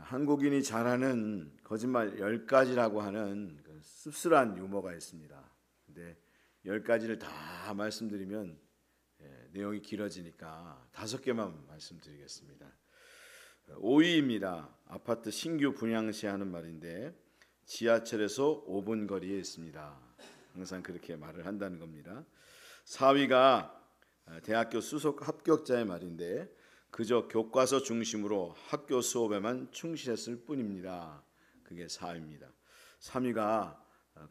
한국인이 잘하는 거짓말 10가지라고 하는 그 씁쓸한 유머가 있습니다. 근데 10가지를 다 말씀드리면 내용이 길어지니까 5개만 말씀드리겠습니다. 5위입니다. 아파트 신규 분양 시 하는 말인데 지하철에서 5분 거리에 있습니다. 항상 그렇게 말을 한다는 겁니다. 4위가 대학교 수석 합격자의 말인데 그저 교과서 중심으로 학교 수업에만 충실했을 뿐입니다. 그게 4위입니다. 3위가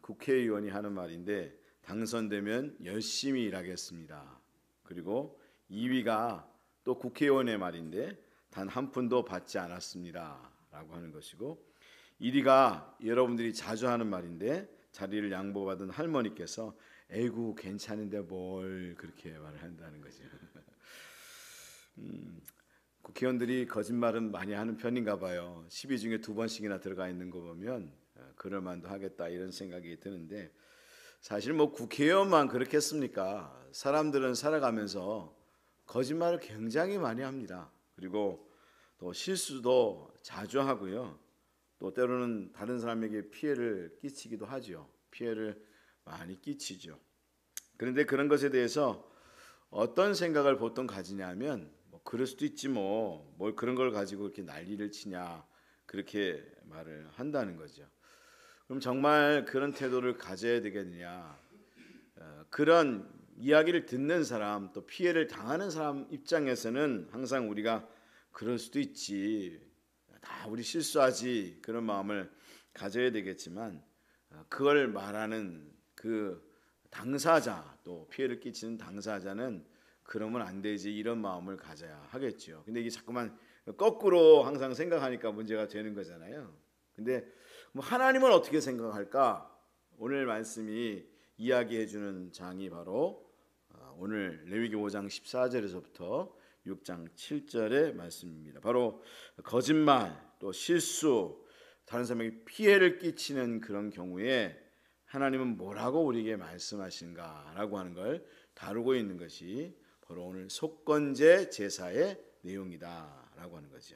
국회의원이 하는 말인데 당선되면 열심히 일하겠습니다. 그리고 2위가 또 국회의원의 말인데 단 한 푼도 받지 않았습니다. 라고 하는 것이고 1위가 여러분들이 자주 하는 말인데 자리를 양보받은 할머니께서 에이구 괜찮은데 뭘 그렇게 말을 한다는 거죠. 국회의원들이 거짓말은 많이 하는 편인가 봐요. 10위 중에 2번씩이나 들어가 있는 거 보면 그럴만도 하겠다 이런 생각이 드는데 사실 뭐 국회의원만 그렇겠습니까? 사람들은 살아가면서 거짓말을 굉장히 많이 합니다. 그리고 또 실수도 자주 하고요. 또 때로는 다른 사람에게 피해를 끼치기도 하죠. 피해를 많이 끼치죠. 그런데 그런 것에 대해서 어떤 생각을 보통 가지냐면 뭐 그럴 수도 있지 뭘 그런 걸 가지고 이렇게 난리를 치냐 그렇게 말을 한다는 거죠. 그럼 정말 그런 태도를 가져야 되겠느냐? 그런 이야기를 듣는 사람 또 피해를 당하는 사람 입장에서는 항상 우리가 그럴 수도 있지 다 우리 실수하지 그런 마음을 가져야 되겠지만 그걸 말하는 그 당사자 또 피해를 끼치는 당사자는 그러면 안 되지 이런 마음을 가져야 하겠죠. 근데 이게 자꾸만 거꾸로 항상 생각하니까 문제가 되는 거잖아요. 근데 뭐 하나님은 어떻게 생각할까? 오늘 말씀이 이야기해 주는 장이 바로 오늘 레위기 5장 14절에서부터 6장 7절의 말씀입니다. 바로 거짓말 또 실수 다른 사람에게 피해를 끼치는 그런 경우에 하나님은 뭐라고 우리에게 말씀하신가라고 하는 걸 다루고 있는 것이 바로 오늘 속건제 제사의 내용이다라고 하는 거죠.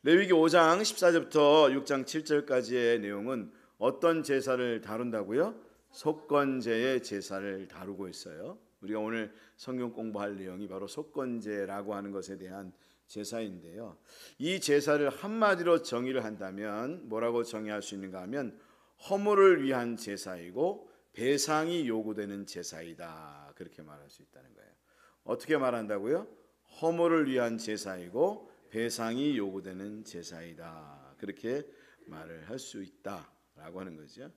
레위기 5장 14절부터 6장 7절까지의 내용은 어떤 제사를 다룬다고요? 속건제의 제사를 다루고 있어요. 우리가 오늘 성경 공부할 내용이 바로 속건제라고 하는 것에 대한 제사인데요. 이 제사를 한마디로 정의를 한다면 뭐라고 정의할 수 있는가 하면 허물을 위한 제사이고 배상이 요구되는 제사이다. 그렇게 말할 수 있다는 거예요. 어떻게 말한다고요? 허물을 위한 제사이고 배상이 요구되는 제사이다. 그렇게 말을 할 수 있다라고 하는 거죠.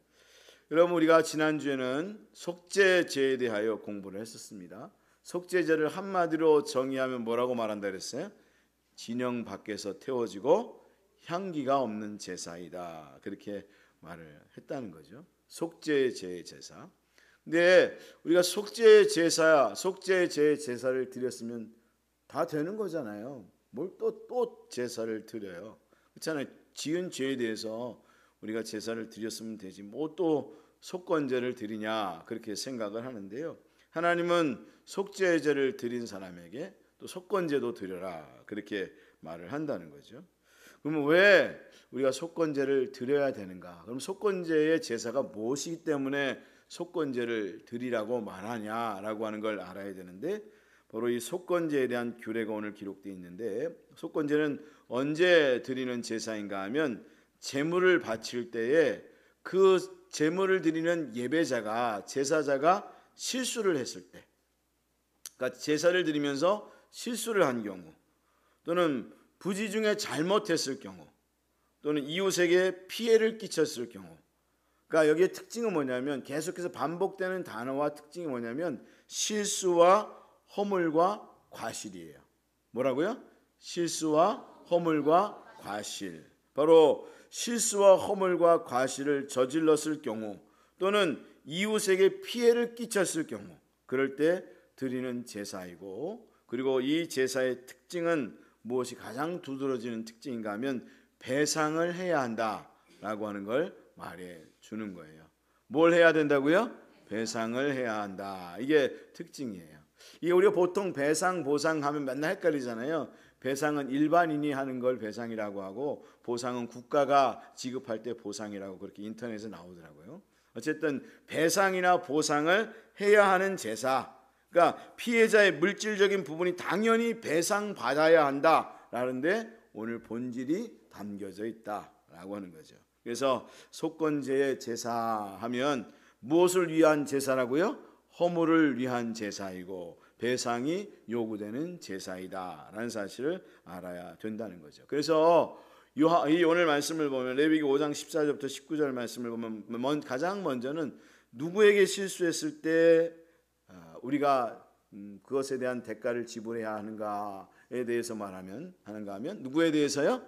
여러분 우리가 지난주에는 속죄제에 대하여 공부를 했었습니다. 속죄제를 한마디로 정의하면 뭐라고 말한다 그랬어요? 진영 밖에서 태워지고 향기가 없는 제사이다. 그렇게 말을 했다는 거죠. 속죄제의 제사. 근데 우리가 속죄제의 제사를 드렸으면 다 되는 거잖아요. 뭘 또 제사를 드려요. 그렇잖아요. 지은 죄에 대해서 우리가 제사를 드렸으면 되지 뭐 또 속건제를 드리냐 그렇게 생각을 하는데요. 하나님은 속죄제를 드린 사람에게 또 속건제도 드려라 그렇게 말을 한다는 거죠. 그러면 왜 우리가 속건제를 드려야 되는가? 그럼 속건제의 제사가 무엇이기 때문에 속건제를 드리라고 말하냐라고 하는 걸 알아야 되는데 바로 이 속건제에 대한 규례가 오늘 기록되어 있는데 속건제는 언제 드리는 제사인가 하면 제물을 바칠 때에 그 제물을 드리는 예배자가 제사자가 실수를 했을 때 그러니까 제사를 드리면서 실수를 한 경우 또는 부지 중에 잘못했을 경우 또는 이웃에게 피해를 끼쳤을 경우 그러니까 여기에 특징은 뭐냐면 계속해서 반복되는 단어와 특징이 뭐냐면 실수와 허물과 과실이에요. 뭐라고요? 실수와 허물과 과실. 바로 실수와 허물과 과실을 저질렀을 경우 또는 이웃에게 피해를 끼쳤을 경우 그럴 때 드리는 제사이고 그리고 이 제사의 특징은 무엇이 가장 두드러지는 특징인가 하면 배상을 해야 한다라고 하는 걸 말해 주는 거예요. 뭘 해야 된다고요? 배상을 해야 한다. 이게 특징이에요. 이게 우리가 보통 배상, 보상 하면 맨날 헷갈리잖아요. 배상은 일반인이 하는 걸 배상이라고 하고 보상은 국가가 지급할 때 보상이라고 그렇게 인터넷에 나오더라고요. 어쨌든 배상이나 보상을 해야 하는 제사, 그러니까 피해자의 물질적인 부분이 당연히 배상받아야 한다라는데 오늘 본질이 담겨져 있다라고 하는 거죠. 그래서 속건제의 제사하면 무엇을 위한 제사라고요? 허물을 위한 제사이고 배상이 요구되는 제사이다라는 사실을 알아야 된다는 거죠. 그래서 이 오늘 말씀을 보면 레위기 5장 14절부터 19절 말씀을 보면 가장 먼저는 누구에게 실수했을 때 우리가 그것에 대한 대가를 지불해야 하는가에 대해서 하는가 하면 누구에 대해서요?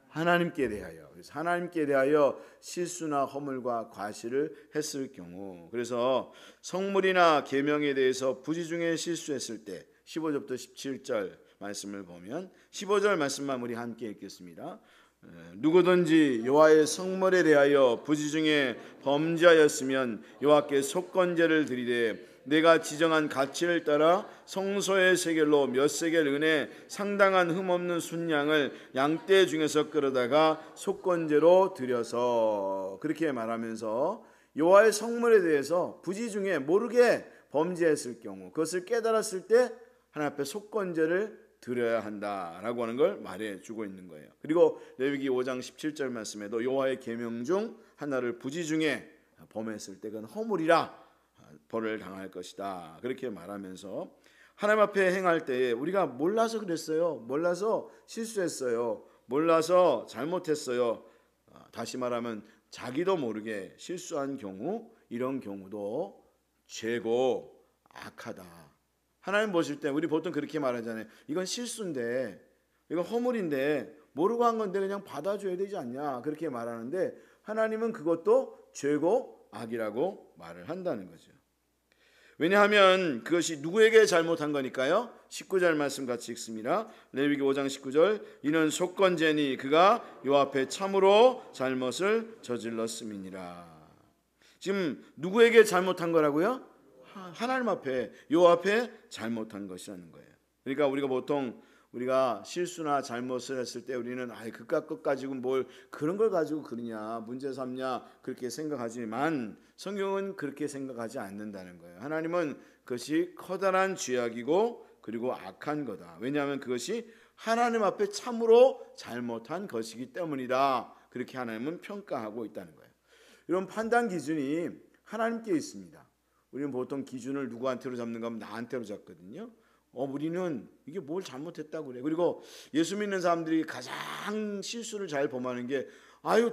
하나님께 대하여. 그래서 하나님께 대하여 실수나 허물과 과실을 했을 경우, 그래서 성물이나 계명에 대해서 부지 중에 실수했을 때 15절부터 17절 말씀을 보면 15절 말씀만 우리 함께 읽겠습니다. 누구든지 여호와의 성물에 대하여 부지 중에 범죄하였으면 여호와께 속건제를 드리되 내가 지정한 가치를 따라 성소의 세겔로 몇 세겔 은에 상당한 흠없는 순양을 양떼 중에서 끌어다가 속건제로 드려서, 그렇게 말하면서 여호와의 성물에 대해서 부지 중에 모르게 범죄했을 경우 그것을 깨달았을 때 하나님 앞에 속건제를 드려야 한다라고 하는 걸 말해주고 있는 거예요. 그리고 레위기 5장 17절 말씀에도 여호와의 계명 중 하나를 부지 중에 범했을 때 그건 허물이라 벌을 당할 것이다, 그렇게 말하면서 하나님 앞에 행할 때에 우리가 몰라서 그랬어요, 몰라서 실수했어요, 몰라서 잘못했어요, 다시 말하면 자기도 모르게 실수한 경우, 이런 경우도 죄고 악하다. 하나님 보실 때 우리 보통 그렇게 말하잖아요. 이건 실수인데, 이건 허물인데 모르고 한 건데 그냥 받아줘야 되지 않냐, 그렇게 말하는데 하나님은 그것도 죄고 악이라고 말을 한다는 거죠. 왜냐하면 그것이 누구에게 잘못한 거니까요. 19절 말씀 같이 읽습니다. 레위기 5장 19절 이는 속건제니 그가 여호와 앞에 참으로 잘못을 저질렀음이니라. 지금 누구에게 잘못한 거라고요? 하나님 앞에, 여호와 앞에 잘못한 것이라는 거예요. 그러니까 우리가 보통 우리가 실수나 잘못을 했을 때 우리는 그깟 것 가지고 뭘 그런 걸 가지고 그러냐, 문제 삼냐, 그렇게 생각하지만 성경은 그렇게 생각하지 않는다는 거예요. 하나님은 그것이 커다란 죄악이고 그리고 악한 거다. 왜냐하면 그것이 하나님 앞에 참으로 잘못한 것이기 때문이다. 그렇게 하나님은 평가하고 있다는 거예요. 이런 판단 기준이 하나님께 있습니다. 우리는 보통 기준을 누구한테로 잡는가 하면 나한테로 잡거든요. 우리는 이게 뭘 잘못했다고 그래. 그리고 예수 믿는 사람들이 가장 실수를 잘 범하는 게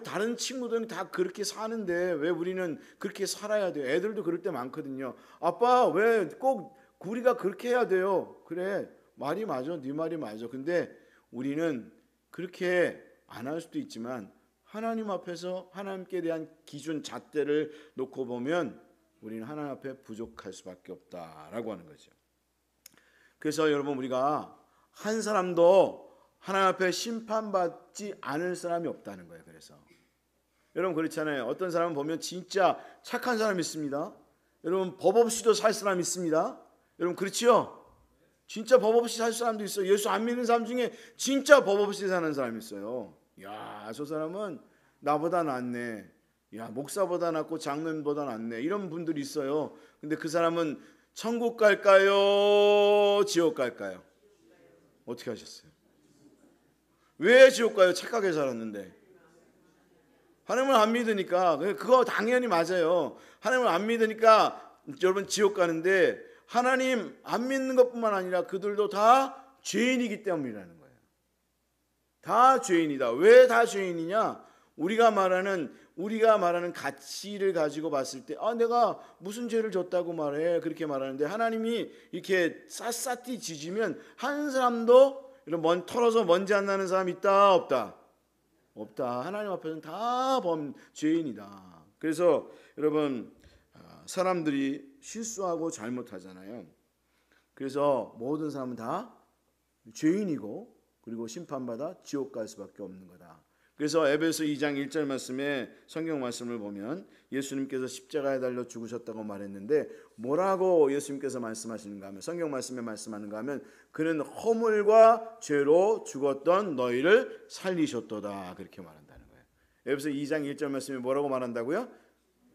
다른 친구들은 다 그렇게 사는데 왜 우리는 그렇게 살아야 돼요? 애들도 그럴 때 많거든요. 아빠 왜 꼭 우리가 그렇게 해야 돼요? 그래, 말이 맞아, 네 말이 맞아. 근데 우리는 그렇게 안 할 수도 있지만 하나님 앞에서 하나님께 대한 기준 잣대를 놓고 보면 우리는 하나님 앞에 부족할 수밖에 없다라고 하는 거죠. 그래서 여러분, 우리가 한 사람도 하나님 앞에 심판받지 않을 사람이 없다는 거예요. 그래서 여러분 그렇잖아요. 어떤 사람은 보면 진짜 착한 사람이 있습니다. 여러분 법 없이도 살 사람이 있습니다. 여러분 그렇지요? 진짜 법 없이 살 사람도 있어요. 예수 안 믿는 사람 중에 진짜 법 없이 사는 사람이 있어요. 야, 저 사람은 나보다 낫네. 야, 목사보다 낫고 장로님보다 낫네. 이런 분들이 있어요. 근데 그 사람은 천국 갈까요? 지옥 갈까요? 어떻게 하셨어요? 왜 지옥 가요? 착하게 살았는데. 하나님을 안 믿으니까. 그거 당연히 맞아요. 하나님을 안 믿으니까 여러분 지옥 가는데, 하나님 안 믿는 것뿐만 아니라 그들도 다 죄인이기 때문이라는 거예요. 다 죄인이다. 왜 다 죄인이냐? 우리가 말하는 가치를 가지고 봤을 때 내가 무슨 죄를 졌다고 말해, 그렇게 말하는데 하나님이 이렇게 샅샅이 지지면 한 사람도 이런 털어서 먼지 안 나는 사람 있다 없다? 없다. 하나님 앞에서는 다 죄인이다. 그래서 여러분, 사람들이 실수하고 잘못하잖아요. 그래서 모든 사람은 다 죄인이고 그리고 심판받아 지옥 갈 수밖에 없는 거다. 그래서 에베소 2장 1절 말씀에 성경 말씀을 보면 예수님께서 십자가에 달려 죽으셨다고 말했는데 뭐라고 예수님께서 말씀하시는가 하면 성경 말씀에 말씀하는가 하면 그는 허물과 죄로 죽었던 너희를 살리셨도다 그렇게 말한다는 거예요. 에베소 2장 1절 말씀에 뭐라고 말한다고요?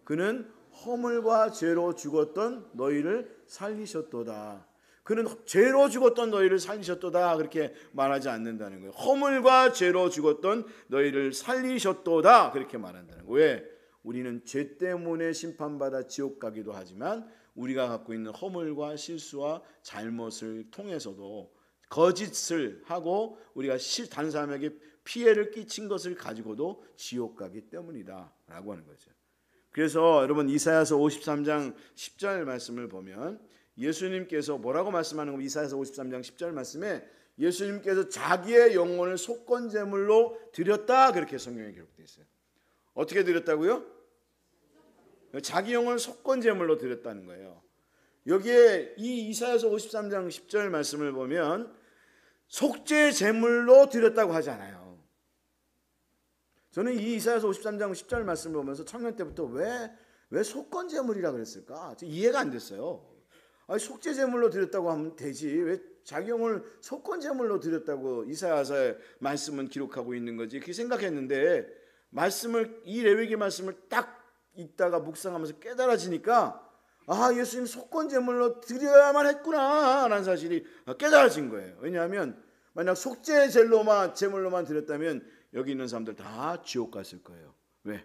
그는 허물과 죄로 죽었던 너희를 살리셨도다. 그는 죄로 죽었던 너희를 살리셨도다 그렇게 말하지 않는다는 거예요. 허물과 죄로 죽었던 너희를 살리셨도다 그렇게 말한다는 거예요. 왜? 우리는 죄 때문에 심판받아 지옥 가기도 하지만 우리가 갖고 있는 허물과 실수와 잘못을 통해서도 거짓을 하고 우리가 다른 사람에게 피해를 끼친 것을 가지고도 지옥 가기 때문이다 라고 하는 거죠. 그래서 여러분 이사야서 53장 10절 말씀을 보면 예수님께서 뭐라고 말씀하는 겁니까? 이사야서 53장 10절 말씀에 예수님께서 자기의 영혼을 속건제물로 드렸다 그렇게 성경에 기록되어 있어요. 어떻게 드렸다고요? 자기 영혼을 속건제물로 드렸다는 거예요. 여기에 이 이사야서 53장 10절 말씀을 보면 속죄 제물로 드렸다고 하지 않아요. 저는 이 이사야서 53장 10절 말씀을 보면서 청년 때부터 왜 속건제물이라 그랬을까? 이해가 안 됐어요. 아니, 속죄 제물로 드렸다고 하면 되지 왜 자기 영혼을 속건제물로 드렸다고 이사야서의 말씀은 기록하고 있는 거지 그렇게 생각했는데 이 레위기 말씀을 딱 읽다가 묵상하면서 깨달아지니까 아 예수님 속건제물로 드려야만 했구나 라는 사실이 깨달아진 거예요. 왜냐하면 만약 속죄 제물로만 드렸다면 여기 있는 사람들 다 지옥 갔을 거예요. 왜?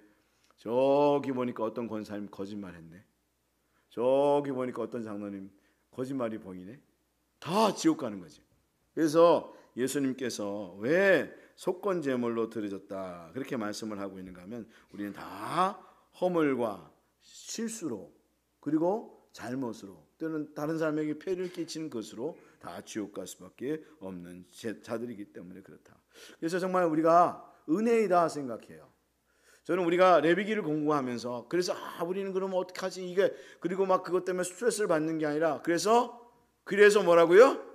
저기 보니까 어떤 권사님 거짓말했네. 저기 보니까 어떤 장로님 거짓말이 보이네. 다 지옥 가는 거지. 그래서 예수님께서 왜 속건제물로 드려졌다 그렇게 말씀을 하고 있는가 하면 우리는 다 허물과 실수로 그리고 잘못으로 또는 다른 사람에게 폐를 끼치는 것으로 다 지옥 갈 수밖에 없는 자들이기 때문에 그렇다. 그래서 정말 우리가 은혜이다 생각해요. 저는 우리가 레위기를 공부하면서 그래서 우리는 그러면 어떡하지 이게 그리고 막 그것 때문에 스트레스를 받는 게 아니라 그래서 뭐라고요?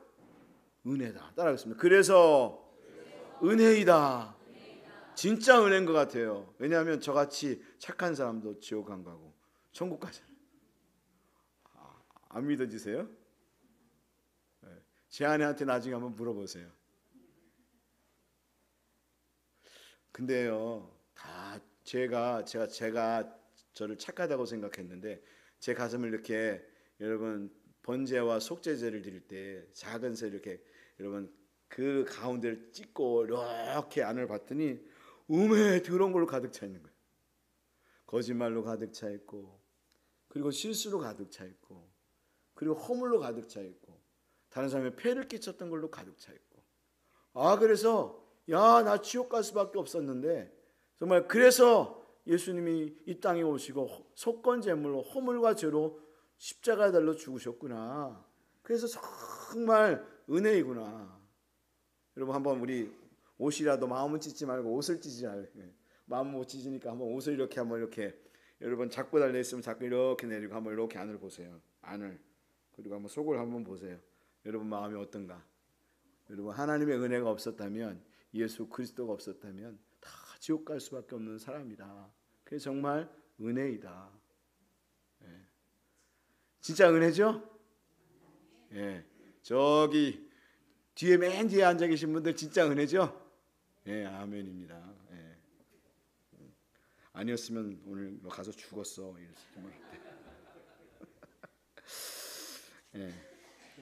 은혜다. 따라하겠습니다. 그래서 은혜이다. 진짜 은혜인 것 같아요. 왜냐하면 저같이 착한 사람도 지옥 안 가고 천국 가잖아요. 안 믿어지세요? 제 아내한테 나중에 한번 물어보세요. 근데요 다 제가 저를 착하다고 생각했는데 제 가슴을 이렇게 여러분 번제와 속죄제를 드릴 때 작은 새 이렇게 여러분 그 가운데를 찍고 이렇게 안을 봤더니 음에 더러운 걸로 가득 차 있는 거예요. 거짓말로 가득 차 있고 그리고 실수로 가득 차 있고 그리고 허물로 가득 차 있고 다른 사람의 폐를 끼쳤던 걸로 가득 차 있고 그래서 나 지옥 갈 수밖에 없었는데 정말 그래서 예수님이 이 땅에 오시고 속건제물로 허물과 죄로 십자가에 달려 죽으셨구나. 그래서 정말 은혜이구나. 여러분 한번 우리 옷이라도 마음은 찢지 말고 옷을 찢지 말고 마음은 못 찢으니까 한번 옷을 이렇게 여러분 잡고 달려 있으면 자꾸 이렇게 내리고 한번 이렇게 안을 보세요. 안을 그리고 한번 속을 한번 보세요. 여러분 마음이 어떤가? 여러분 하나님의 은혜가 없었다면 예수 그리스도가 없었다면 다 지옥 갈 수밖에 없는 사람이다. 그게 정말 은혜이다. 진짜 은혜죠? 저기 뒤에 맨 뒤에 앉아 계신 분들 진짜 은혜죠? 아멘입니다. 아니었으면 오늘 가서 죽었어.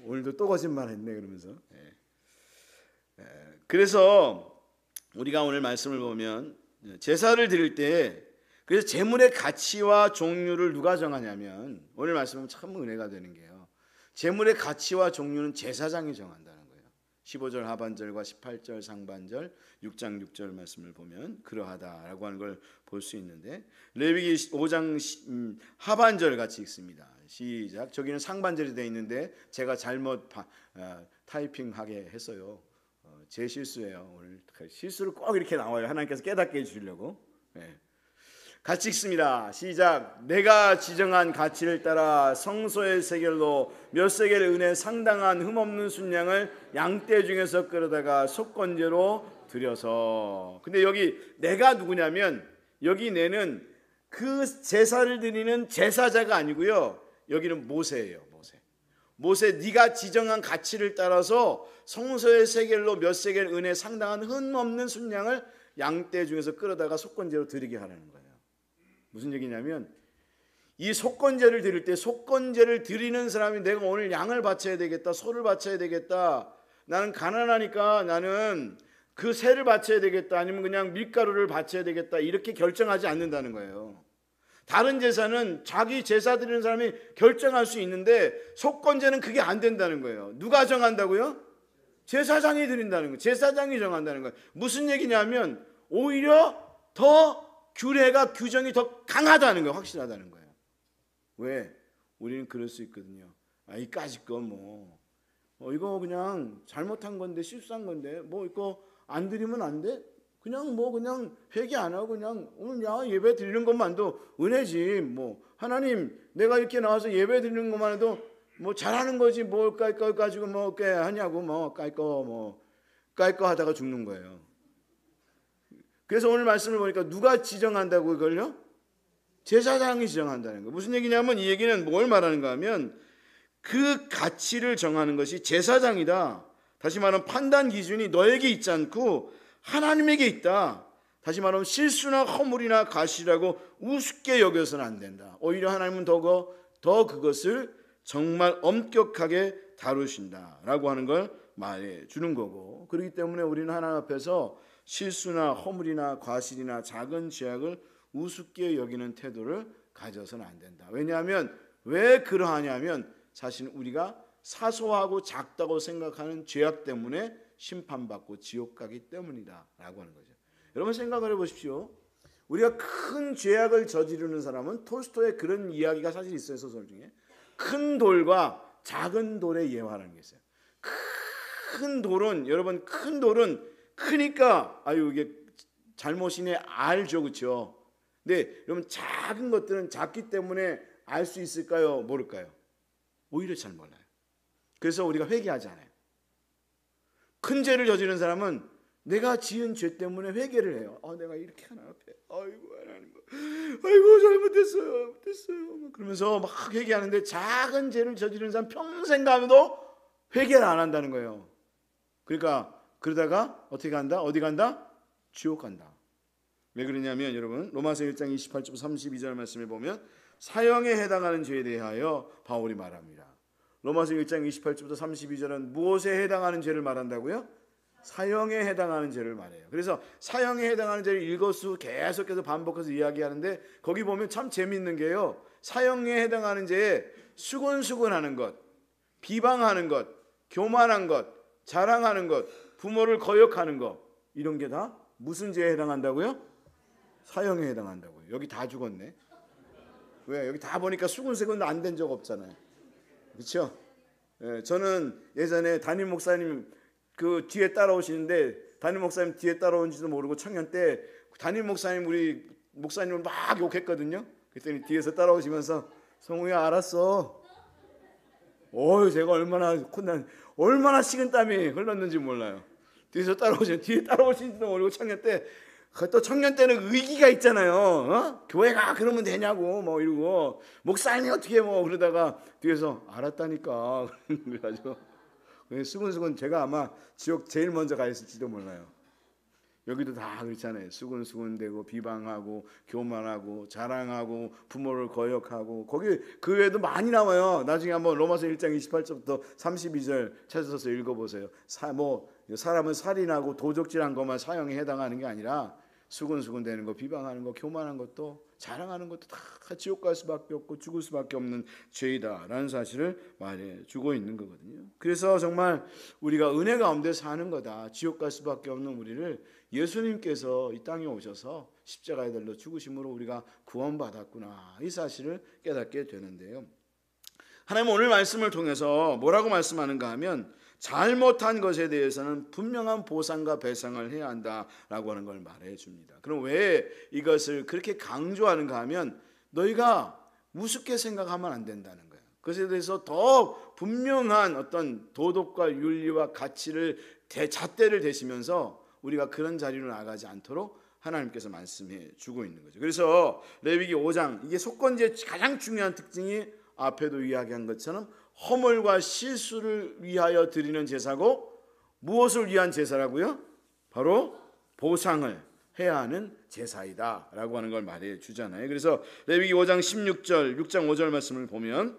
오늘도 또 거짓말했네 그러면서. 그래서 우리가 오늘 말씀을 보면 제사를 드릴 때 그래서 제물의 가치와 종류를 누가 정하냐면 오늘 말씀은 참 은혜가 되는 게요. 제물의 가치와 종류는 제사장이 정한다는 거예요. 15절 하반절과 18절 상반절 6장 6절 말씀을 보면 그러하다라고 하는 걸 볼 수 있는데 레위기 5장 하반절 같이 읽습니다. 시작. 저기는 상반절이 되어 있는데 제가 잘못 타이핑하게 했어요. 제 실수예요. 오늘 실수를 꼭 이렇게 나와요. 하나님께서 깨닫게 해주시려고. 같이 읽습니다. 시작. 내가 지정한 가치를 따라 성소의 세겔로 몇 세겔 은혜 상당한 흠없는 순양을 양떼 중에서 끌어다가 속건제로 드려서. 근데 여기 내가 누구냐면, 여기 내는 그 제사를 드리는 제사자가 아니고요, 여기는 모세예요. 모세 네가 지정한 가치를 따라서 성소의 세겔로 몇 세겔 은혜 상당한 흠없는 순양을 양떼 중에서 끌어다가 속건제로 드리게 하라는 거예요. 무슨 얘기냐면, 이 속건제를 드릴 때 속건제를 드리는 사람이 내가 오늘 양을 바쳐야 되겠다, 소를 바쳐야 되겠다, 나는 가난하니까 나는 그 새를 바쳐야 되겠다, 아니면 그냥 밀가루를 바쳐야 되겠다, 이렇게 결정하지 않는다는 거예요. 다른 제사는 자기 제사 드리는 사람이 결정할 수 있는데 속건제는 그게 안 된다는 거예요. 누가 정한다고요? 제사장이 드린다는 거예요. 제사장이 정한다는 거예요. 무슨 얘기냐면 오히려 더 규례가, 규정이 더 강하다는 거예요. 확실하다는 거예요. 왜? 우리는 그럴 수 있거든요. 이까짓 거 이거 그냥 잘못한 건데, 실수한 건데 이거 안 드리면 안 돼? 그냥 회개 안 하고 그냥 오늘 예배 드리는 것만도 은혜지. 하나님, 내가 이렇게 나와서 예배 드리는 것만 해도 잘하는 거지. 깔거 가지고 꽤 하냐고 깔거 하다가 죽는 거예요. 그래서 오늘 말씀을 보니까 누가 지정한다고 이걸요? 제사장이 지정한다는 거예요. 무슨 얘기냐면, 이 얘기는 뭘 말하는가 하면 그 가치를 정하는 것이 제사장이다. 다시 말하면 판단 기준이 너에게 있지 않고 하나님에게 있다. 다시 말하면 실수나 허물이나 가시라고 우습게 여겨서는 안 된다. 오히려 하나님은 더 그것을 정말 엄격하게 다루신다라고 하는 걸 말해 주는 거고, 그렇기 때문에 우리는 하나님 앞에서 실수나 허물이나 과실이나 작은 죄악을 우습게 여기는 태도를 가져서는 안 된다. 왜냐하면, 왜 그러하냐면 사실 우리가 사소하고 작다고 생각하는 죄악 때문에 심판받고 지옥 가기 때문이다 라고 하는 거죠. 여러분 생각을 해보십시오. 우리가 큰 죄악을 저지르는 사람은, 톨스토이의 그런 이야기가 사실 있어요. 소설 중에 큰 돌과 작은 돌의 예화라는 게 있어요. 큰 돌은, 여러분, 큰 돌은 크니까 이게 잘못이네 알죠, 그렇죠? 근데 여러분, 작은 것들은 작기 때문에 알 수 있을까요, 모를까요? 오히려 잘 몰라요. 그래서 우리가 회개하지 않아요. 큰 죄를 저지른 사람은 내가 지은 죄 때문에 회개를 해요. 내가 이렇게 하나님 앞에 하나님, 잘못했어요. 그러면서 막 회개하는데, 작은 죄를 저지른 사람 평생 가도 회개를 안 한다는 거예요. 그러니까 그러다가 어떻게 간다? 어디 간다? 지옥 간다. 왜 그러냐면, 여러분, 로마서 1장 28절 32절 말씀에 보면 사형에 해당하는 죄에 대하여 바울이 말합니다. 로마서 1장 28절부터 32절은 무엇에 해당하는 죄를 말한다고요? 사형에 해당하는 죄를 말해요. 그래서 사형에 해당하는 죄를 일거수 계속해서 반복해서 이야기하는데, 거기 보면 참 재밌는 게요, 사형에 해당하는 죄에 수근수근하는 것, 비방하는 것, 교만한 것, 자랑하는 것, 부모를 거역하는 것, 이런 게 다 무슨 죄에 해당한다고요? 사형에 해당한다고요. 여기 다 죽었네. 왜? 여기 다 보니까 수근수근 안 된 적 없잖아요. 그렇죠? 저는 예전에 담임 목사님 그 뒤에 따라오시는데, 담임 목사님 뒤에 따라온지도 모르고 청년 때 담임 목사님, 우리 목사님을 막 욕했거든요. 그랬더니 뒤에서 따라오시면서 성우야 알았어. 제가 얼마나 식은땀이 흘렀는지 몰라요. 뒤에 따라오시는지도 모르고 청년 때, 또 청년 때는 의기가 있잖아요. 교회가 그러면 되냐고 이러고, 목사님이 어떻게 그러다가 뒤에서 알았다니까 그래가지고 수근수근 제가 아마 지옥 제일 먼저 가 있을지도 몰라요. 여기도 다 그렇잖아요. 수근수근대고 비방하고 교만하고 자랑하고 부모를 거역하고, 거기 그 외에도 많이 나와요. 나중에 한번 로마서 1장 28절부터 32절 찾아서 읽어보세요. 사람은 살인하고 도적질한 것만 사형에 해당하는 게 아니라 수근수근대는 거, 비방하는 거, 교만한 것도, 자랑하는 것도 다 지옥 갈 수밖에 없고 죽을 수밖에 없는 죄이다라는 사실을 말해주고 있는 거거든요. 그래서 정말 우리가 은혜 가운데 사는 거다, 지옥 갈 수밖에 없는 우리를 예수님께서 이 땅에 오셔서 십자가에 달려 죽으심으로 우리가 구원받았구나, 이 사실을 깨닫게 되는데요. 하나님은 오늘 말씀을 통해서 뭐라고 말씀하는가 하면, 잘못한 것에 대해서는 분명한 보상과 배상을 해야 한다라고 하는 걸 말해 줍니다. 그럼 왜 이것을 그렇게 강조하는가 하면 너희가 우습게 생각하면 안 된다는 거예요. 그것에 대해서 더 분명한 어떤 도덕과 윤리와 가치를 잣대를 대시면서 우리가 그런 자리로 나가지 않도록 하나님께서 말씀해 주고 있는 거죠. 그래서 레위기 5장, 이게 속건제의 가장 중요한 특징이 앞에도 이야기한 것처럼 허물과 실수를 위하여 드리는 제사고, 무엇을 위한 제사라고요? 바로 보상을 해야 하는 제사이다 라고 하는 걸 말해 주잖아요. 그래서 레위기 5장 16절 6장 5절 말씀을 보면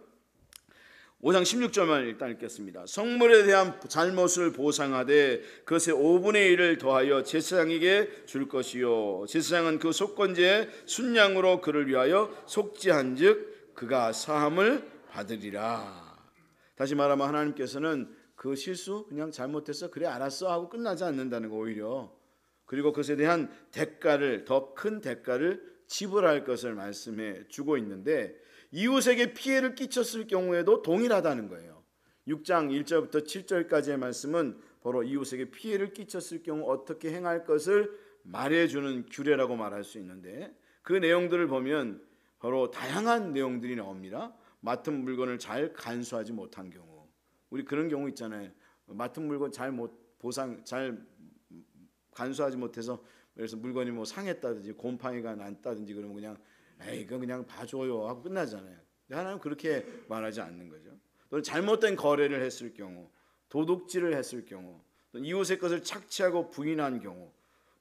5장 16절만 일단 읽겠습니다. 성물에 대한 잘못을 보상하되 그것의 5분의 1을 더하여 제사장에게 줄 것이요 제사장은 그 속건제의 순양으로 그를 위하여 속죄한즉 그가 사함을 받으리라. 다시 말하면 하나님께서는 그 실수 그냥 잘못했어 그래 알았어 하고 끝나지 않는다는 거. 오히려 그리고 그것에 대한 대가를, 더 큰 대가를 지불할 것을 말씀해 주고 있는데, 이웃에게 피해를 끼쳤을 경우에도 동일하다는 거예요. 6장 1절부터 7절까지의 말씀은 바로 이웃에게 피해를 끼쳤을 경우 어떻게 행할 것을 말해주는 규례라고 말할 수 있는데, 그 내용들을 보면 바로 다양한 내용들이 나옵니다. 맡은 물건을 잘 간수하지 못한 경우, 우리 그런 경우 있잖아요. 맡은 물건 잘 간수하지 못해서, 그래서 물건이 뭐 상했다든지 곰팡이가 났다든지 그러면 그냥 에이 이거 그냥 봐줘요 하고 끝나잖아요. 하나님은 그렇게 말하지 않는 거죠. 또 잘못된 거래를 했을 경우, 도둑질을 했을 경우, 또 이웃의 것을 착취하고 부인한 경우,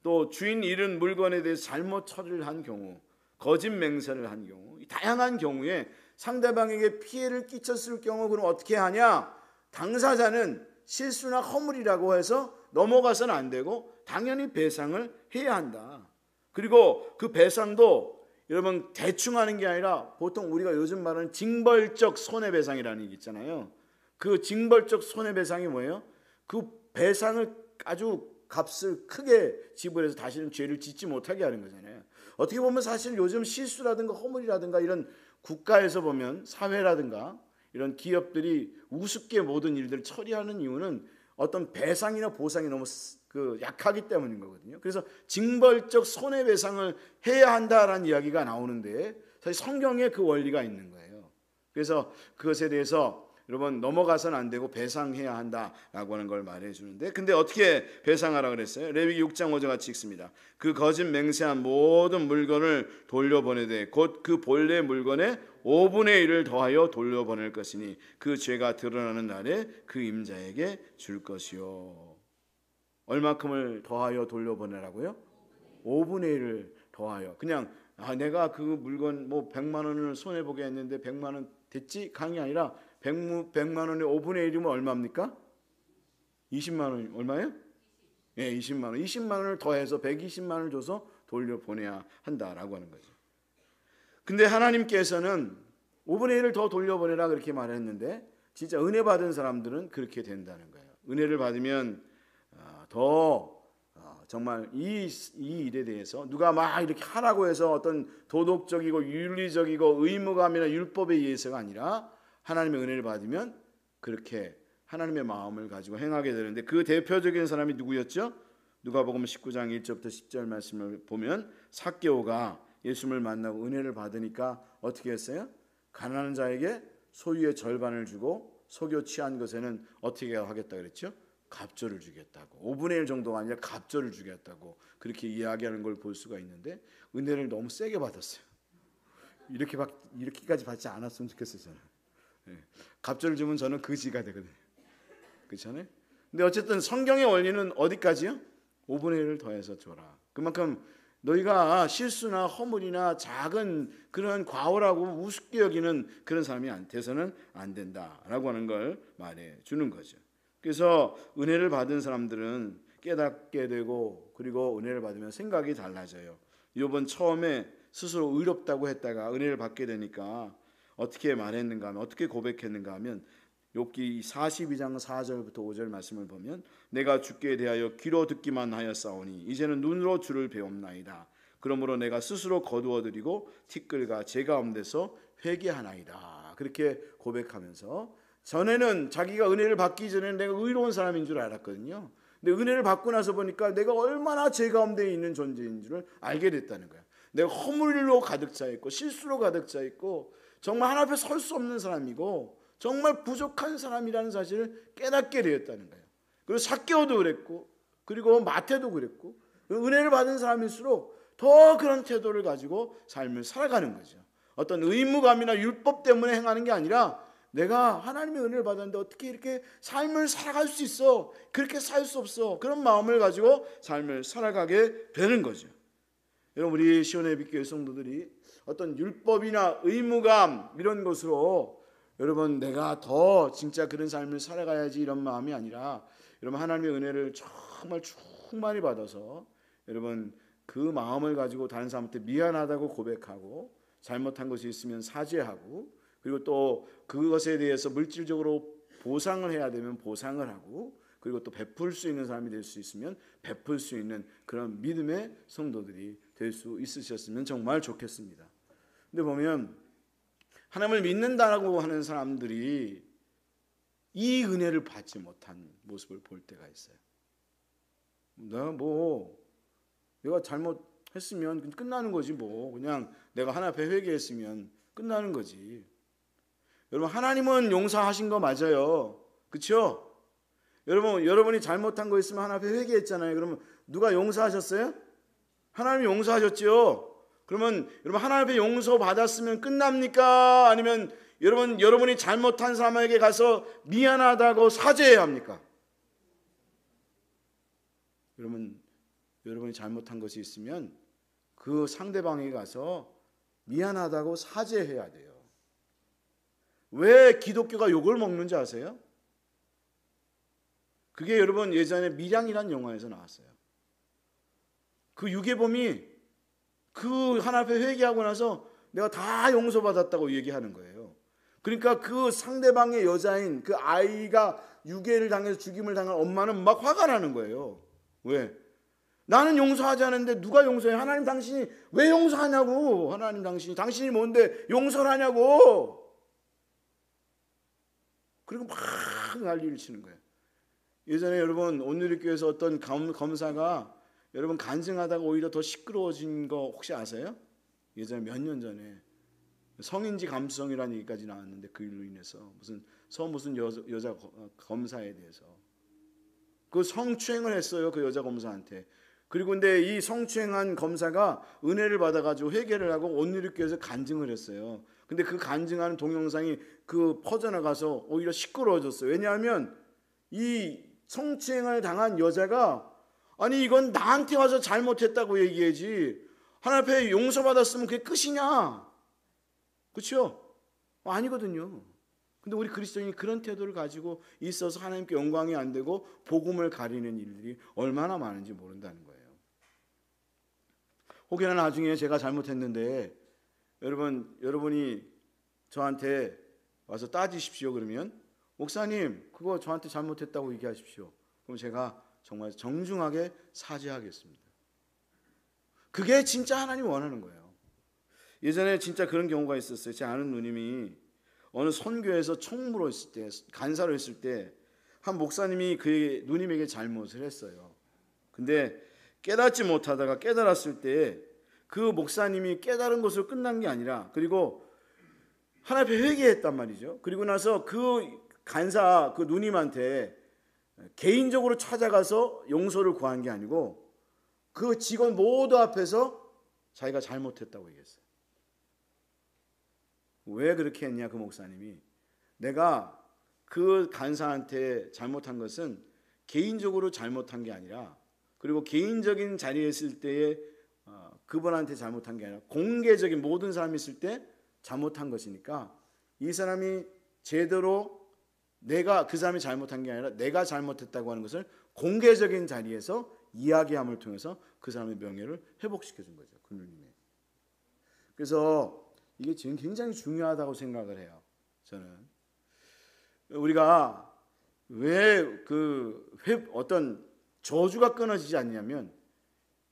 또 주인 잃은 물건에 대해서 잘못 처리를 한 경우, 거짓 맹세를 한 경우, 다양한 경우에 상대방에게 피해를 끼쳤을 경우 그럼 어떻게 하냐? 당사자는 실수나 허물이라고 해서 넘어가서는 안 되고 당연히 배상을 해야 한다. 그리고 그 배상도 여러분 대충 하는 게 아니라 보통 우리가 요즘 말하는 징벌적 손해배상이라는 얘기 있잖아요. 그 징벌적 손해배상이 뭐예요? 그 배상을 아주 값을 크게 지불해서 다시는 죄를 짓지 못하게 하는 거잖아요. 어떻게 보면 사실 요즘 실수라든가 허물이라든가 이런 국가에서 보면 사회라든가 이런 기업들이 우습게 모든 일들을 처리하는 이유는 어떤 배상이나 보상이 너무 약하기 때문인 거거든요. 그래서 징벌적 손해배상을 해야 한다라는 이야기가 나오는데 사실 성경에 그 원리가 있는 거예요. 그래서 그것에 대해서 여러분 넘어가서는 안 되고 배상해야 한다라고 하는 걸 말해 주는데, 근데 어떻게 배상하라 그랬어요? 레위기 6장 5절 같이 읽습니다. 그 거짓 맹세한 모든 물건을 돌려보내되 곧 그 본래 물건의 5분의 1을 더하여 돌려보낼 것이니 그 죄가 드러나는 날에 그 임자에게 줄 것이요. 얼마큼을 더하여 돌려보내라고요? 5분의 1을 더하여. 그냥 내가 그 물건 뭐 100만 원을 손해보게 했는데 100만 원 됐지? 강이 아니라 100만 원의 5분의 1이면 얼마입니까? 20만 원. 얼마예요? 예, 20만 원. 20만 원을 더해서 120만 원을 줘서 돌려보내야 한다라고 하는 거죠. 근데 하나님께서는 5분의 1을 더 돌려보내라 그렇게 말했는데, 진짜 은혜 받은 사람들은 그렇게 된다는 거예요. 은혜를 받으면 더 정말 이 일에 대해서 누가 막 이렇게 하라고 해서 어떤 도덕적이고 윤리적이고 의무감이나 율법에 의해서가 아니라 하나님의 은혜를 받으면 그렇게 하나님의 마음을 가지고 행하게 되는데, 그 대표적인 사람이 누구였죠? 누가복음 19장 1절부터 10절 말씀을 보면 삭개오가 예수님을 만나고 은혜를 받으니까 어떻게 했어요? 가난한 자에게 소유의 절반을 주고 속여 취한 것에는 어떻게 하겠다 그랬죠? 갑절을 주겠다고. 5분의 1 정도가 아니라 갑절을 주겠다고 그렇게 이야기하는 걸 볼 수가 있는데, 은혜를 너무 세게 받았어요. 이렇게까지 받지 않았으면 좋겠어요. 저는. 갑절을 주면 저는 그지가 되거든요. 그렇잖아요. 근데 어쨌든 성경의 원리는 어디까지요? 5분의 1을 더해서 줘라. 그만큼 너희가 실수나 허물이나 작은 그런 과오라고 우습게 여기는 그런 사람이 돼서는 안 된다라고 하는 걸 말해 주는 거죠. 그래서 은혜를 받은 사람들은 깨닫게 되고, 그리고 은혜를 받으면 생각이 달라져요. 욥은 처음에 스스로 의롭다고 했다가 은혜를 받게 되니까 어떻게 말했는가 하면, 어떻게 고백했는가 하면 욥기 42장 4절부터 5절 말씀을 보면 내가 주께 대하여 귀로 듣기만 하였사오니 이제는 눈으로 주를 배움나이다. 그러므로 내가 스스로 거두어드리고 티끌과 제 가운데서 회개하나이다. 그렇게 고백하면서 전에는 자기가 은혜를 받기 전에는 내가 의로운 사람인 줄 알았거든요. 근데 은혜를 받고 나서 보니까 내가 얼마나 죄 가운데 있는 존재인 줄을 알게 됐다는 거야. 내가 허물로 가득 차 있고 실수로 가득 차 있고 정말 하나님 앞에 설 수 없는 사람이고 정말 부족한 사람이라는 사실을 깨닫게 되었다는 거예요. 그리고 삭개오도 그랬고 그리고 마태도 그랬고 은혜를 받은 사람일수록 더 그런 태도를 가지고 삶을 살아가는 거죠. 어떤 의무감이나 율법 때문에 행하는 게 아니라 내가 하나님의 은혜를 받았는데 어떻게 이렇게 삶을 살아갈 수 있어? 그렇게 살 수 없어. 그런 마음을 가지고 삶을 살아가게 되는 거죠. 여러분 우리 시온의 빛교회 성도들이 어떤 율법이나 의무감 이런 것으로 여러분 내가 더 진짜 그런 삶을 살아가야지 이런 마음이 아니라 여러분 하나님의 은혜를 정말 충만히 받아서 여러분 그 마음을 가지고 다른 사람한테 미안하다고 고백하고 잘못한 것이 있으면 사죄하고 그리고 또 그것에 대해서 물질적으로 보상을 해야 되면 보상을 하고 그리고 또 베풀 수 있는 사람이 될 수 있으면 베풀 수 있는 그런 믿음의 성도들이 될 수 있으셨으면 정말 좋겠습니다. 근데 보면 하나님을 믿는다라고 하는 사람들이 이 은혜를 받지 못한 모습을 볼 때가 있어요. 내가 잘못했으면 끝나는 거지 뭐. 그냥 내가 하나님 앞에 회개했으면 끝나는 거지. 여러분 하나님은 용서하신 거 맞아요. 그렇죠? 여러분이 잘못한 거 있으면 하나님 앞에 회개했잖아요. 그러면 누가 용서하셨어요? 하나님이 용서하셨죠. 그러면 여러분 하나님 앞에 용서 받았으면 끝납니까? 아니면 여러분이 잘못한 사람에게 가서 미안하다고 사죄해야 합니까? 여러분이 잘못한 것이 있으면 그 상대방에게 가서 미안하다고 사죄해야 돼요. 왜 기독교가 욕을 먹는지 아세요? 그게 여러분 예전에 밀양이라는 영화에서 나왔어요. 그 유괴범이 그 하나님 앞에 회개하고 나서 내가 다 용서받았다고 얘기하는 거예요. 그러니까 그 상대방의 여자인 그 아이가 유괴를 당해서 죽임을 당한 엄마는 막 화가 나는 거예요. 왜? 나는 용서하지 않았는데 누가 용서해? 하나님 당신이 왜 용서하냐고. 하나님 당신이 뭔데 용서를 하냐고. 그리고 막 난리를 치는 거예요. 예전에 여러분 온누리교회에서 어떤 검사가 여러분 간증하다가 오히려 더 시끄러워진 거 혹시 아세요? 예전에 몇 년 전에 성인지 감수성이라는 얘기까지 나왔는데 그 일로 인해서 무슨 여자 검사에 대해서 그 성추행을 했어요. 그 여자 검사한테. 그리고 근데 이 성추행한 검사가 은혜를 받아가지고 회개를 하고 온누리교회에서 간증을 했어요. 근데 그 간증하는 동영상이 그 퍼져나가서 오히려 시끄러워졌어요. 왜냐하면 이 성추행을 당한 여자가 아니 이건 나한테 와서 잘못했다고 얘기해야지 하나님 앞에 용서받았으면 그게 끝이냐. 그렇죠? 아니거든요. 근데 우리 그리스도인이 그런 태도를 가지고 있어서 하나님께 영광이 안 되고 복음을 가리는 일들이 얼마나 많은지 모른다는 거예요. 혹여나 나중에 제가 잘못했는데 여러분이 저한테 와서 따지십시오. 그러면 목사님 그거 저한테 잘못했다고 얘기하십시오. 그럼 제가 정말 정중하게 사죄하겠습니다. 그게 진짜 하나님 원하는 거예요. 예전에 진짜 그런 경우가 있었어요. 제 아는 누님이 어느 선교에서 총무로 있을 때 간사로 있을 때 한 목사님이 그 누님에게 잘못을 했어요. 근데 깨닫지 못하다가 깨달았을 때 그 목사님이 깨달은 것으로 끝난 게 아니라 그리고 하나님 앞에 회개했단 말이죠. 그리고 나서 그 간사 그 누님한테 개인적으로 찾아가서 용서를 구한 게 아니고 그 직원 모두 앞에서 자기가 잘못했다고 얘기했어요. 왜 그렇게 했냐 그 목사님이 내가 그 간사한테 잘못한 것은 개인적으로 잘못한 게 아니라 그리고 개인적인 자리에 있을 때에 그분한테 잘못한 게 아니라 공개적인 모든 사람이 있을 때 잘못한 것이니까 이 사람이 제대로 내가 그 사람이 잘못한 게 아니라 내가 잘못했다고 하는 것을 공개적인 자리에서 이야기함을 통해서 그 사람의 명예를 회복시켜 준 거죠. 그 누님이. 그래서 이게 지금 굉장히 중요하다고 생각을 해요. 저는 우리가 왜 어떤 저주가 끊어지지 않냐면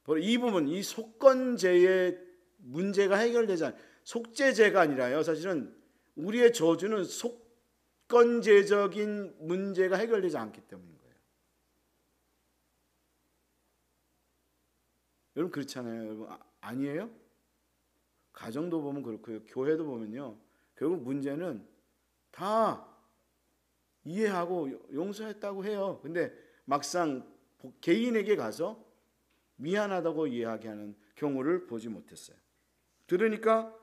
바로 이 부분, 이 속건죄의 문제가 해결되지 않아요. 속죄죄가 아니라요. 사실은 우리의 저주는 주권제적인 문제가 해결되지 않기 때문인 거예요. 여러분 그렇잖아요. 여러분 아니에요? 가정도 보면 그렇고요. 교회도 보면요. 결국 문제는 다 이해하고 용서했다고 해요. 근데 막상 개인에게 가서 미안하다고 이야기하는 경우를 보지 못했어요. 그러니까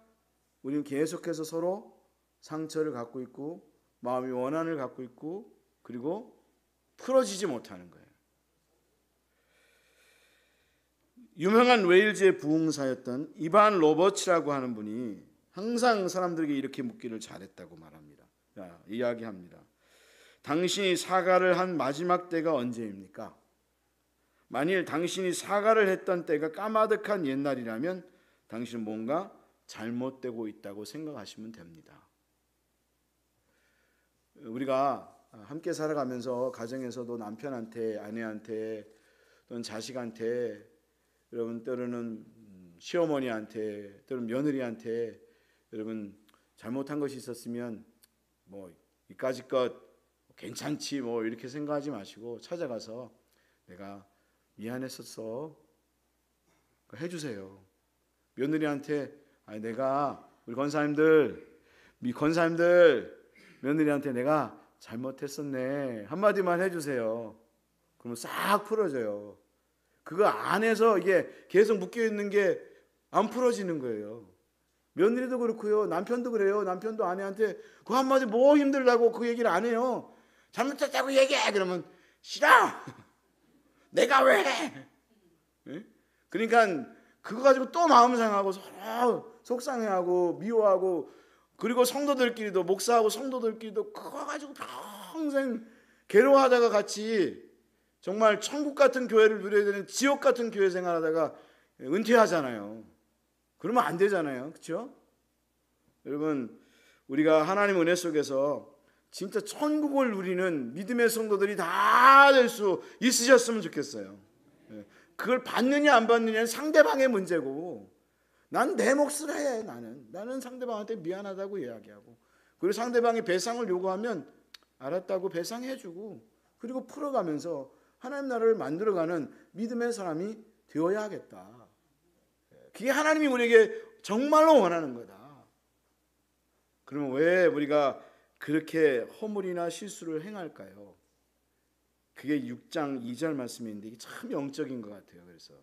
우리는 계속해서 서로 상처를 갖고 있고 마음이 원한을 갖고 있고 그리고 풀어지지 못하는 거예요. 유명한 웨일즈의 부흥사였던 이반 로버츠라고 하는 분이 항상 사람들에게 이렇게 묻기를 잘했다고 말합니다. 이야기합니다. 당신이 사과를 한 마지막 때가 언제입니까? 만일 당신이 사과를 했던 때가 까마득한 옛날이라면 당신은 뭔가 잘못되고 있다고 생각하시면 됩니다. 우리가 함께 살아가면서 가정에서도 남편한테, 아내한테 또는 자식한테, 여러분 때로는 시어머니한테, 또는 며느리한테 여러분 잘못한 것이 있었으면 뭐 이까짓 것 괜찮지 뭐 이렇게 생각하지 마시고 찾아가서 내가 미안했었어 해주세요. 며느리한테 내가 우리 권사님들 며느리한테 내가 잘못했었네 한마디만 해주세요. 그러면 싹 풀어져요. 그거 안에서 이게 계속 묶여있는 게 안 풀어지는 거예요. 며느리도 그렇고요. 남편도 그래요. 남편도 아내한테 그 한마디 뭐 힘들다고 그 얘기를 안 해요. 잘못했다고 얘기해. 그러면 싫어. 내가 왜 해? 네? 그러니까 그거 가지고 또 마음 상하고 서로 속상해하고 미워하고 그리고 성도들끼리도 목사하고 성도들끼리도 그거 가지고 평생 괴로워하다가 같이 정말 천국 같은 교회를 누려야 되는 지옥 같은 교회 생활하다가 은퇴하잖아요. 그러면 안 되잖아요. 그렇죠? 여러분 우리가 하나님 은혜 속에서 진짜 천국을 누리는 믿음의 성도들이 다 될 수 있으셨으면 좋겠어요. 그걸 받느냐 안 받느냐는 상대방의 문제고 난 내 몫을 해. 나는 상대방한테 미안하다고 이야기하고 그리고 상대방이 배상을 요구하면 알았다고 배상해주고 그리고 풀어가면서 하나님 나라를 만들어가는 믿음의 사람이 되어야 하겠다. 그게 하나님이 우리에게 정말로 원하는 거다. 그러면 왜 우리가 그렇게 허물이나 실수를 행할까요? 그게 6장 2절 말씀인데 이게 참 영적인 것 같아요. 그래서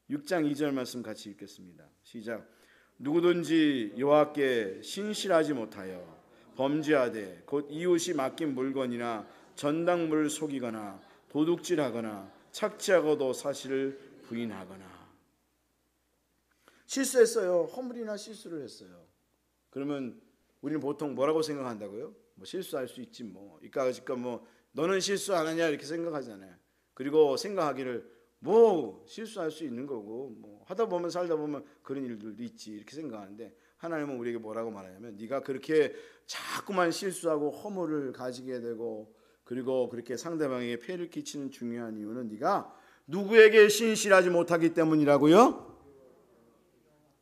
6장 2절 말씀 같이 읽겠습니다. 시작. 누구든지 여호와께 신실하지 못하여 범죄하되 곧 이웃이 맡긴 물건이나 전당물을 속이거나 도둑질하거나 착취하고도 사실을 부인하거나 실수했어요. 허물이나 실수를 했어요. 그러면 우리는 보통 뭐라고 생각한다고요? 뭐 실수할 수 있지 뭐 이까짓거 뭐 너는 실수 안 하냐 이렇게 생각하잖아요. 그리고 생각하기를 뭐 실수할 수 있는 거고 뭐 하다 보면 살다 보면 그런 일들도 있지 이렇게 생각하는데 하나님은 우리에게 뭐라고 말하냐면 네가 그렇게 자꾸만 실수하고 허물을 가지게 되고 그리고 그렇게 상대방에게 폐를 끼치는 중요한 이유는 네가 누구에게 신실하지 못하기 때문이라고요?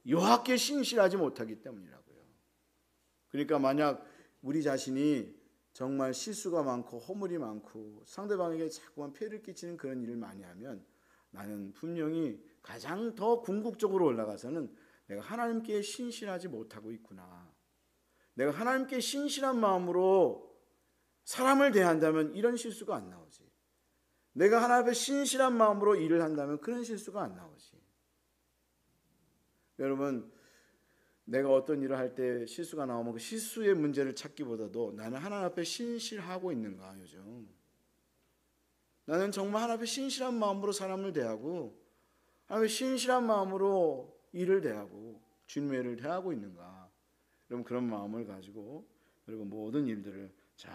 여호와께 신실하지 못하기 때문이라고요. 그러니까 만약 우리 자신이 정말 실수가 많고 허물이 많고 상대방에게 자꾸만 폐를 끼치는 그런 일을 많이 하면 나는 분명히 가장 더 궁극적으로 올라가서는 내가 하나님께 신실하지 못하고 있구나. 내가 하나님께 신실한 마음으로 사람을 대한다면 이런 실수가 안 나오지. 내가 하나님 앞에 신실한 마음으로 일을 한다면 그런 실수가 안 나오지. 여러분 내가 어떤 일을 할 때 실수가 나오면 그 실수의 문제를 찾기보다도 나는 하나님 앞에 신실하고 있는가 요즘. 나는 정말 하나님 앞에 신실한 마음으로 사람을 대하고 하나님 앞에 신실한 마음으로 일을 대하고 주님의 일을 대하고 있는가. 여러분 그런 마음을 가지고 그리고 모든 일들을 잘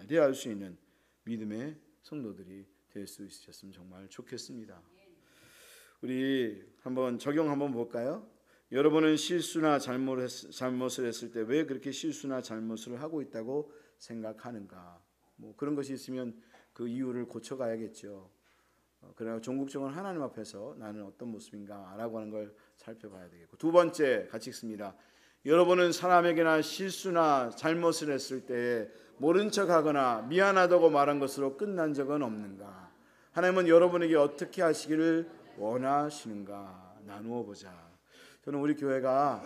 대할 수 있는 믿음의 성도들이 될 수 있으셨으면 정말 좋겠습니다. 우리 한번 적용 한번 볼까요? 여러분은 실수나 잘못을 했을 때 왜 그렇게 실수나 잘못을 하고 있다고 생각하는가? 뭐 그런 것이 있으면 그 이유를 고쳐가야겠죠. 그러나 종국적으로 하나님 앞에서 나는 어떤 모습인가라고 하는 걸 살펴봐야 되겠고 두 번째 같이 읽습니다. 여러분은 사람에게나 실수나 잘못을 했을 때에 모른 척하거나 미안하다고 말한 것으로 끝난 적은 없는가? 하나님은 여러분에게 어떻게 하시기를 원하시는가? 나누어 보자. 저는 우리 교회가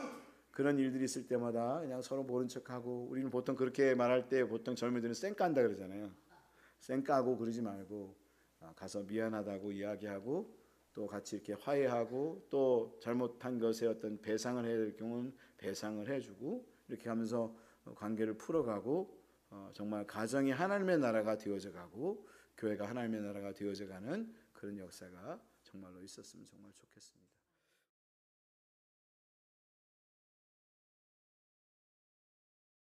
그런 일들이 있을 때마다 그냥 서로 모른 척하고, 우리는 보통 그렇게 말할 때 보통 젊은이들은 쌩깐다 그러잖아요. 쌩까고 그러지 말고 가서 미안하다고 이야기하고, 또 같이 이렇게 화해하고, 또 잘못한 것에 어떤 배상을 해야 될 경우는 배상을 해주고, 이렇게 하면서 관계를 풀어가고, 정말 가정이 하나님의 나라가 되어져 가고 교회가 하나님의 나라가 되어져 가는 그런 역사가 정말로 있었으면 정말 좋겠습니다.